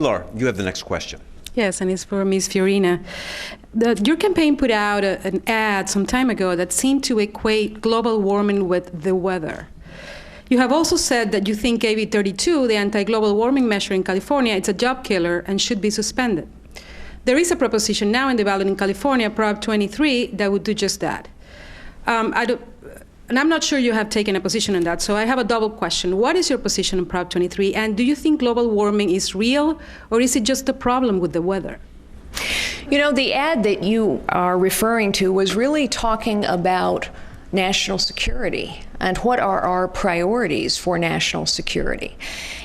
Laura, you have the next question. Yes, and it's for Ms. Fiorina. Your campaign put out an ad some time ago that seemed to equate global warming with the weather. You have also said that you think AB 32, the anti-global warming measure in California, it's a job killer and should be suspended. There is a proposition now in the ballot in California, Prop 23, that would do just that. And I'm not sure you have taken a position on that, so I have a double question. What is your position on Prop 23, and do you think global warming is real, or is it just a problem with the weather? You know, the ad that you are referring to was really talking about national security and what are our priorities for national security.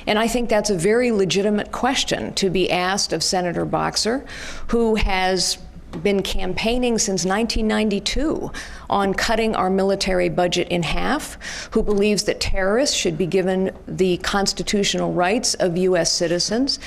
And I think that's a very legitimate question to be asked of Senator BOXER, who has been campaigning since 1992 on cutting our military budget in half, who believes that terrorists should be given the constitutional rights of U.S. citizens.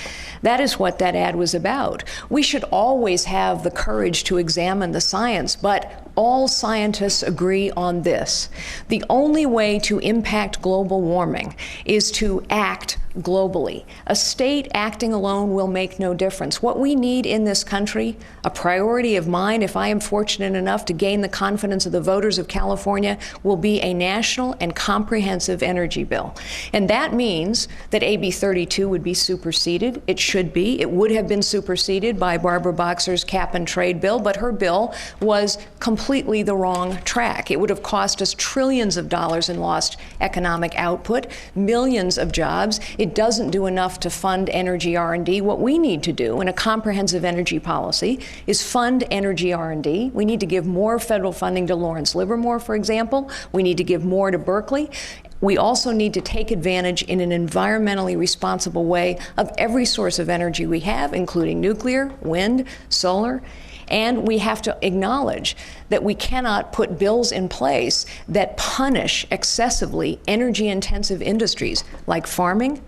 That is what that ad was about. We should always have the courage to examine the science, but all scientists agree on this. The only way to impact global warming is to act globally. A state acting alone will make no difference. What we need in this country, a priority of mine, if I am fortunate enough to gain the confidence of the voters of California, will be a national and comprehensive energy bill. And that means that AB 32 would be superseded. It should be. It would have been superseded by Barbara Boxer's cap and trade bill, but her bill was completely the wrong track. It would have cost us trillions of dollars in lost economic output, millions of jobs. It doesn't do enough to fund energy R&D. What we need to do in a comprehensive energy policy is fund energy R&D. We need to give more federal funding to Lawrence Livermore, for example. We need to give more to Berkeley. We also need to take advantage in an environmentally responsible way of every source of energy we have, including nuclear, wind, solar. And we have to acknowledge that we cannot put bills in place that punish excessively energy-intensive industries like farming,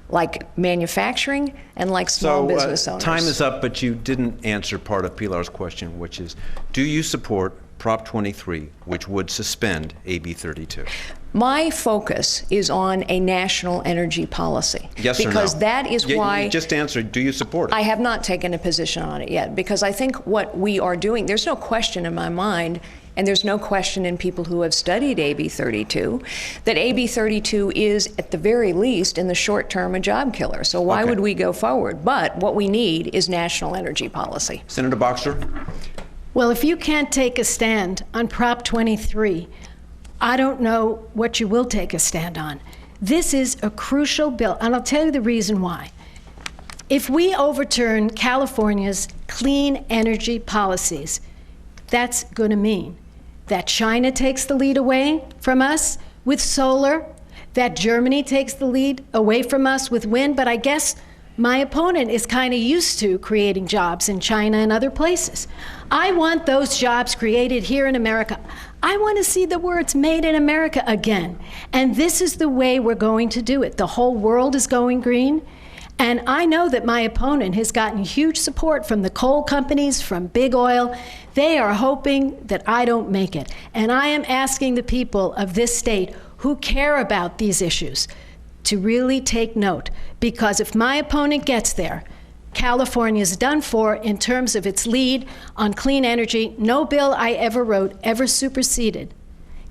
like manufacturing, and like small business owners. Time is up, but you didn't answer part of Pilar's question, which is, do you support Prop 23, which would suspend AB 32? My focus is on a national energy policy. Yes or no? Because that is why... You just answered, do you support it? I have not taken a position on it yet, because I think what we are doing, there's no question in my mind, and there's no question in people who have studied AB 32, that AB 32 is, at the very least, in the short term, a job killer. So why would we go forward? But what we need is national energy policy. Senator Boxer? Well, if you can't take a stand on Prop 23, I don't know what you will take a stand on. This is a crucial bill, and I'll tell you the reason why. If we overturn California's clean energy policies, that's going to mean that China takes the lead away from us with solar, that Germany takes the lead away from us with wind, but I guess my opponent is kind of used to creating jobs in China and other places. I want those jobs created here in America. I want to see the words made in America again. And this is the way we're going to do it. The whole world is going green. And I know that my opponent has gotten huge support from the coal companies, from big oil. They are hoping that I don't make it. And I am asking the people of this state who care about these issues to really take note, because if my opponent gets there, California's done for in terms of its lead on clean energy. No bill I ever wrote ever superseded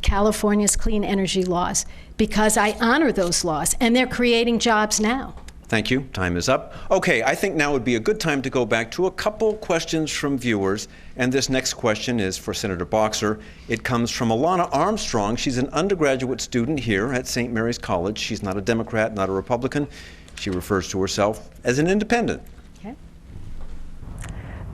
California's clean energy laws, because I honor those laws, and they're creating jobs now. Thank you. Time is up. Okay, I think now would be a good time to go back to a couple questions from viewers. And this next question is for Senator Boxer. It comes from Alana Armstrong. She's an undergraduate student here at St. Mary's College. She's not a Democrat, not a Republican. She refers to herself as an independent. Okay.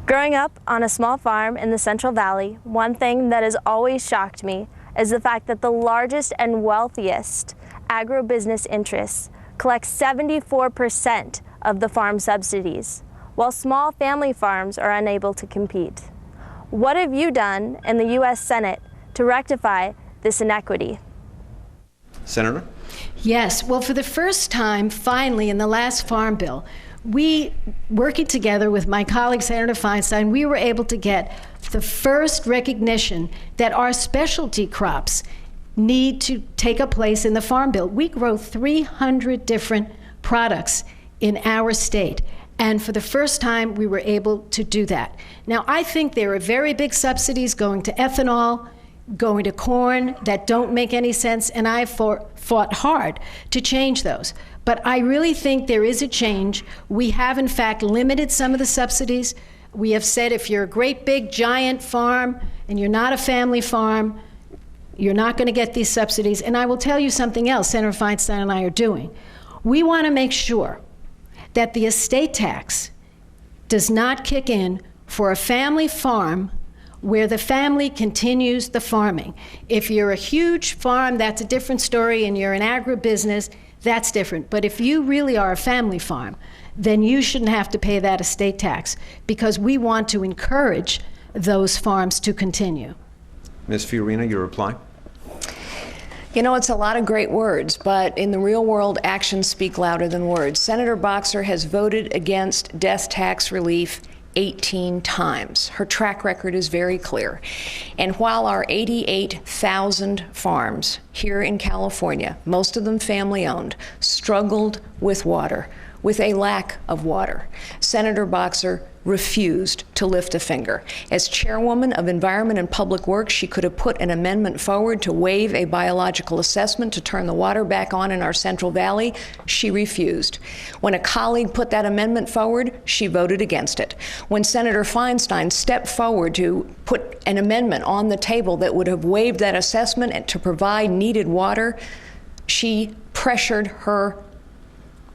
Growing up on a small farm in the Central Valley, one thing that has always shocked me is the fact that the largest and wealthiest agribusiness interests collect 74% of the farm subsidies, while small family farms are unable to compete. What have you done in the U.S. Senate to rectify this inequity? Senator? Yes, well, for the first time, finally, in the last Farm Bill, we, working together with my colleague, Senator Feinstein, we were able to get the first recognition that our specialty crops need to take a place in the Farm Bill. We grow 300 different products in our state, And for the first time, we were able to do that. Now, I think there are very big subsidies going to ethanol, going to corn that don't make any sense, and I fought hard to change those. But I really think there is a change. We have, in fact, limited some of the subsidies. We have said if you're a great big giant farm and you're not a family farm, you're not going to get these subsidies. And I will tell you something else Senator Feinstein and I are doing. We want to make sure that the estate tax does not kick in for a family farm where the family continues the farming. If you're a huge farm, that's a different story, and you're an agribusiness, that's different. But if you really are a family farm, then you shouldn't have to pay that estate tax, because we want to encourage those farms to continue. Ms. Fiorina, your reply? You know, it's a lot of great words, but in the real world, actions speak louder than words. Senator BOXER has voted against death tax relief 18 times. Her track record is very clear. And while our 88,000 farms here in California, most of them family-owned, struggled with water, with a lack of water, Senator BOXER refused to lift a finger. As chairwoman of Environment and Public Works, she could have put an amendment forward to waive a biological assessment to turn the water back on in our Central Valley. She refused. When a colleague put that amendment forward, she voted against it. When Senator Feinstein stepped forward to put an amendment on the table that would have waived that assessment and to provide needed water, she pressured her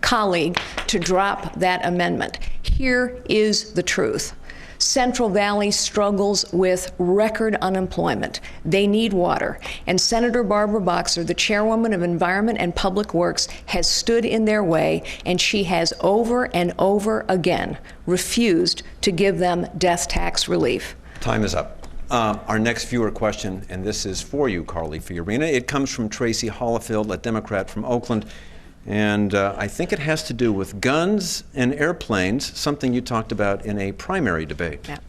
colleague to drop that amendment. Here is the truth. Central Valley struggles with record unemployment. They need water. And Senator Barbara BOXER, the chairwoman of Environment and Public Works, has stood in their way, and she has over and over again refused to give them death tax relief. Time is up. Our next viewer question, and this is for you, Carly Fiorina. It comes from Tracy Hollifield, a Democrat from Oakland. And I think it has to do with guns and airplanes, something you talked about in a primary debate. Yeah.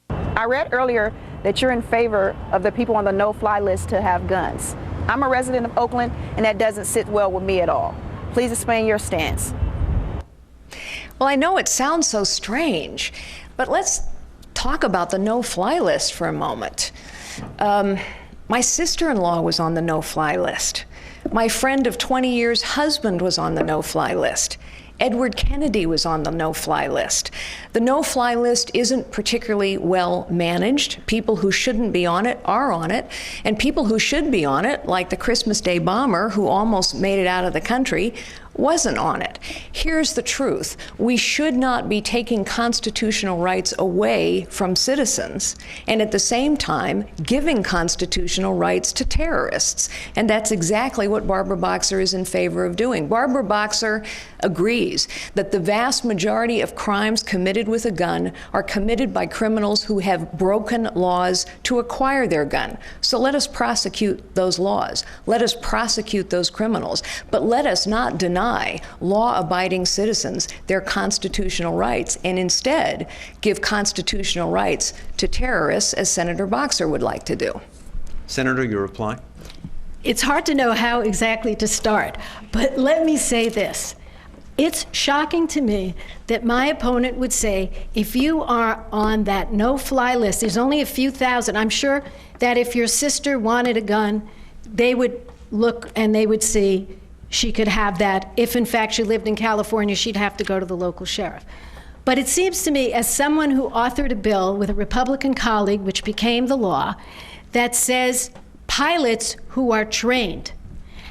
I read earlier that you're in favor of the people on the no-fly list to have guns. I'm a resident of Oakland, and that doesn't sit well with me at all. Please explain your stance. Well, I know it sounds so strange, but let's talk about the no-fly list for a moment. My sister-in-law was on the no-fly list. My friend of 20 years' husband was on the no-fly list. Edward Kennedy was on the no-fly list. The no-fly list isn't particularly well managed. People who shouldn't be on it are on it, and people who should be on it, like the Christmas Day bomber who almost made it out of the country, wasn't on it. Here's the truth. We should not be taking constitutional rights away from citizens and at the same time giving constitutional rights to terrorists. And that's exactly what Barbara BOXER is in favor of doing. Barbara BOXER agrees that the vast majority of crimes committed with a gun are committed by criminals who have broken laws to acquire their gun. So let us prosecute those laws. Let us prosecute those criminals. But let us not deny law-abiding citizens their constitutional rights and instead give constitutional rights to terrorists, as Senator BOXER would like to do. Senator, your reply? It's hard to know how exactly to start, but let me say this. It's shocking to me that my opponent would say, if you are on that no-fly list, there's only a few thousand. I'm sure that if your sister wanted a gun, they would look and they would see she could have that. If in fact she lived in California, she'd have to go to the local sheriff. But it seems to me, as someone who authored a bill with a Republican colleague, which became the law, that says pilots who are trained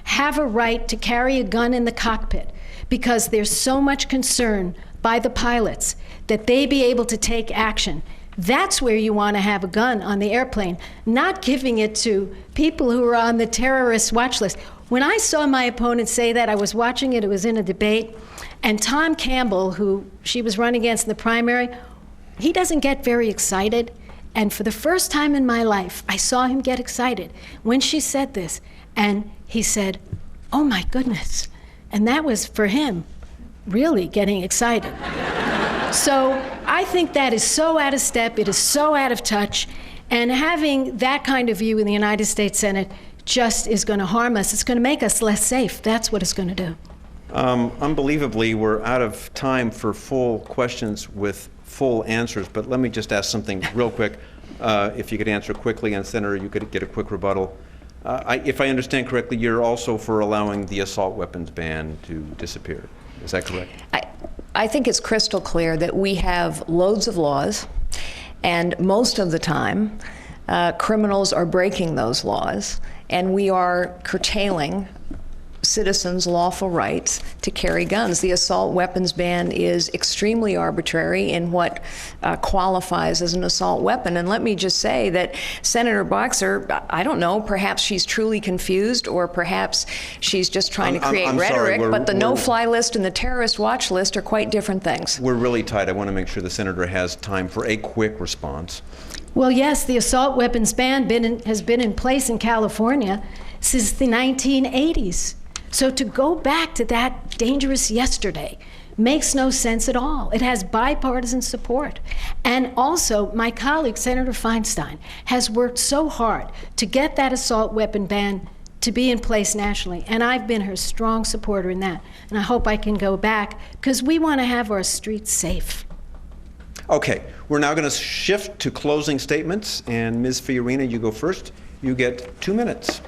have a right to carry a gun in the cockpit because there's so much concern by the pilots that they be able to take action. That's where you want to have a gun on the airplane, not giving it to people who are on the terrorist watch list. When I saw my opponent say that, I was watching it, it was in a debate, and Tom Campbell, who she was running against in the primary, he doesn't get very excited. And for the first time in my life, I saw him get excited when she said this. And he said, "Oh my goodness." And that was for him really getting excited. So I think that is so out of step, it is so out of touch, and having that kind of view in the United States Senate just is going to harm us. It's going to make us less safe. That's what it's going to do. Unbelievably, we're out of time for full questions with full answers, but let me just ask something real quick. If you could answer quickly, and Senator, you could get a quick rebuttal. If I understand correctly, you're also for allowing the assault weapons ban to disappear. Is that correct? I think it's crystal clear that we have loads of laws, and most of the time, criminals are breaking those laws, and we are curtailing citizens' lawful rights to carry guns. The assault weapons ban is extremely arbitrary in what qualifies as an assault weapon. And let me just say that Senator BOXER, I don't know, perhaps she's truly confused, or perhaps she's just trying to create rhetoric, but the no-fly list and the terrorist watch list are quite different things. We're really tight. I want to make sure the Senator has time for a quick response. Well, yes, the assault weapons ban has been in place in California since the 1980s. So to go back to that dangerous yesterday makes no sense at all. It has bipartisan support. And also, my colleague, Senator Feinstein, has worked so hard to get that assault weapon ban to be in place nationally. And I've been her strong supporter in that. And I hope I can go back, because we want to have our streets safe. Okay, we're now going to shift to closing statements. And Ms. Fiorina, you go first. You get 2 minutes.